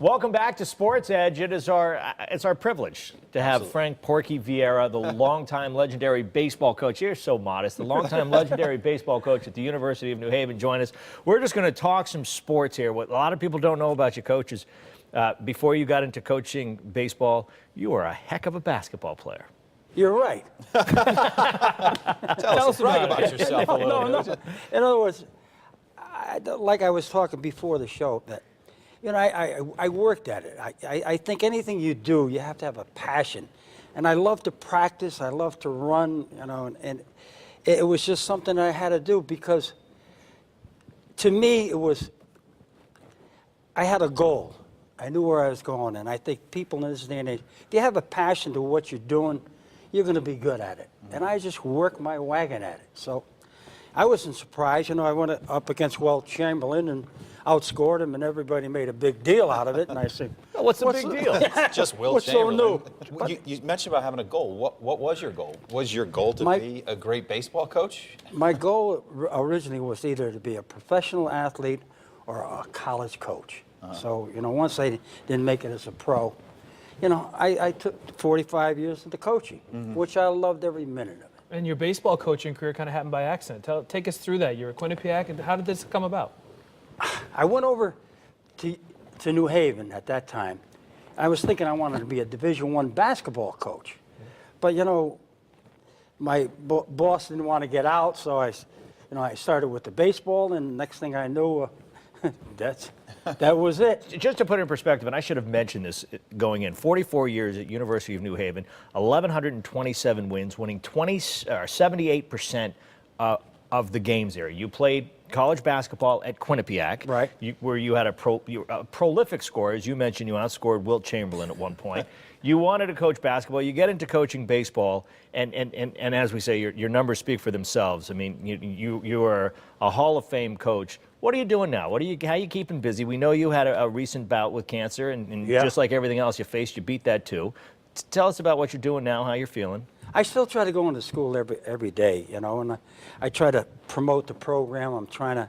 Welcome back to Sports Edge. It's our privilege to have Frank Porky Viera, the longtime legendary baseball coach. You're so modest. The longtime legendary baseball coach at the University of New Haven, join us. We're just going to talk some sports here. What a lot of people don't know about you coaches, before you got into coaching baseball, you were a heck of a basketball player. You're right. Tell us about yourself a little bit. In other words, like I was talking before the show, that I worked at it. I think anything you do, you have to have a passion. And I love to practice. I love to run, and it was just something I had to do because to me, I had a goal. I knew where I was going. And I think people in this day and age, if you have a passion to what you're doing, you're going to be good at it. And I just worked my wagon at it. So I wasn't surprised. I went up against Wilt Chamberlain and outscored him, and everybody made a big deal out of it. And I said, what's the big deal? It's just Wilt what's so Chamberlain. new? You mentioned about having a goal. What was your goal? Was your goal to be a great baseball coach? My goal originally was either to be a professional athlete or a college coach. So, once I didn't make it as a pro, I took 45 years into coaching, which I loved every minute of it. And your baseball coaching career kind of happened by accident. Take us through that. You were at Quinnipiac, and how did this come about? I went over to New Haven at that time. I was thinking I wanted to be a Division I basketball coach. But, my boss didn't want to get out, so I started with the baseball, and next thing I knew, that was it. Just to put it in perspective, and I should have mentioned this going in, 44 years at University of New Haven, 1,127 wins, winning 78% of the games there. You played college basketball at Quinnipiac, right? Where you had a prolific score. As you mentioned, you outscored Wilt Chamberlain at one point. You wanted to coach basketball. You get into coaching baseball, and as we say, your numbers speak for themselves. I mean, you are a Hall of Fame coach. What are you doing now? How are you keeping busy? We know you had a recent bout with cancer, and just like everything else you faced, you beat that too. Tell us about what you're doing now, how you're feeling. I still try to go into school every day, and I try to promote the program. I'm trying to,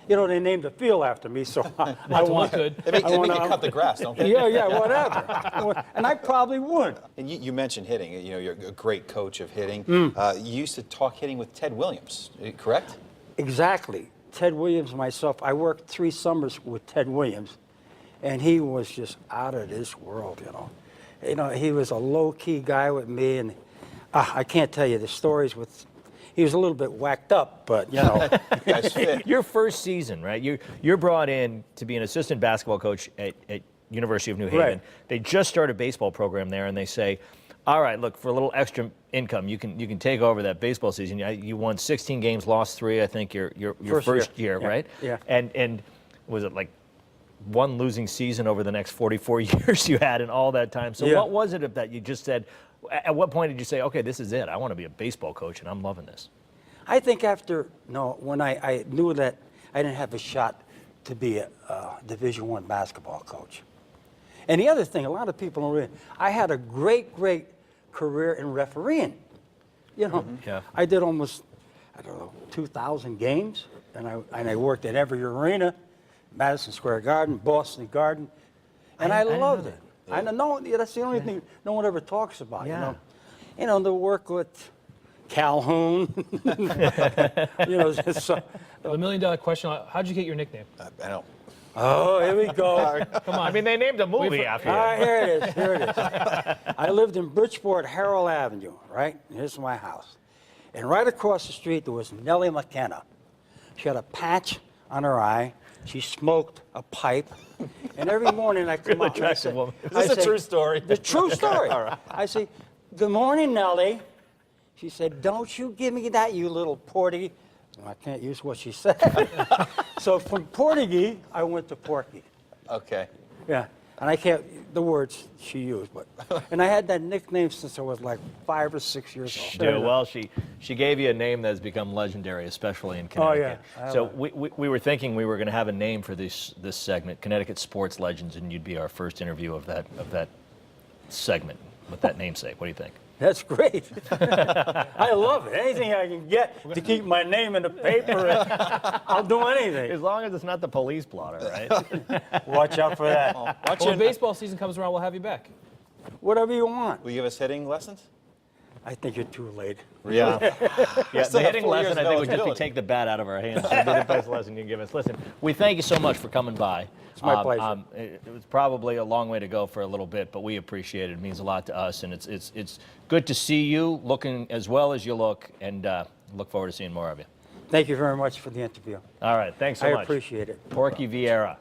they named the field after me, so I want to. They make you cut the grass, don't they? Yeah, whatever. And I probably would. And you mentioned hitting. You're a great coach of hitting. You used to talk hitting with Ted Williams, correct? Exactly. Ted Williams and myself, I worked 3 summers with Ted Williams, and he was just out of this world, he was a low-key guy with me, and I can't tell you the stories with. He was a little bit whacked up, but Your first season, right? You're brought in to be an assistant basketball coach at University of New Haven. Right. They just started a baseball program there, and they say, all right, look, for a little extra income, you can take over that baseball season. You won 16 games, lost 3, I think, your first year, right? Yeah. And was it like one losing season over the next 44 years you had in all that time? So what was it that you just said? At what point did you say, okay, this is it. I want to be a baseball coach, and I'm loving this? I think when I knew that I didn't have a shot to be a Division I basketball coach. And the other thing, a lot of people don't realize, I had a great career in refereeing. I did almost, 2,000 games, and I worked at every arena, Madison Square Garden, Boston Garden, and I loved it. Yeah. I know that's the only thing no one ever talks about. Yeah. The work with Calhoun. The $1 million question: how'd you get your nickname? I don't. Oh, here we go. Come on. I mean, they named a movie after you. All right, here it is. I lived in Bridgeport, Harold Avenue, right? Here's my house. And right across the street, there was Nellie McKenna. She had a patch on her eye. She smoked a pipe. And every morning I come out and I say, woman. Is this a true story? The true story. All right. I say, good morning, Nellie. She said, don't you give me that, you little Porky. Well, I can't use what she said. So from Porky, I went to Porky. Okay. Yeah. And I can't, the words she used, but. And I had that nickname since I was like 5 or 6 years old. Yeah, well, she gave you a name that has become legendary, especially in Connecticut. Oh, yeah. So we were thinking we were going to have a name for this segment, Connecticut Sports Legends, and you'd be our first interview of that segment with that namesake. What do you think? That's great. I love it. Anything I can get to keep my name in the paper, I'll do anything. As long as it's not the police blotter, right? Watch out for that. Watch Well, when it. baseball season comes around, we'll have you back. Whatever you want. Will you give us hitting lessons? I think you're too late. Yeah. Yeah, still the have hitting 4 years lesson, of I think, would just be eligibility. take the bat out of our hands. That'd be the best lesson you can give us. Listen, we thank you so much for coming by. It's my pleasure. It was probably a long way to go for a little bit, but we appreciate it. It means a lot to us, and it's good to see you looking as well as you look, and look forward to seeing more of you. Thank you very much for the interview. All right, thanks so much. I appreciate it. Porky Viera.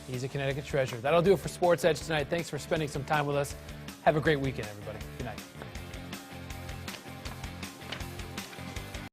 He's a Connecticut treasure. That'll do it for Sports Edge tonight. Thanks for spending some time with us. Have a great weekend, everybody. Good night.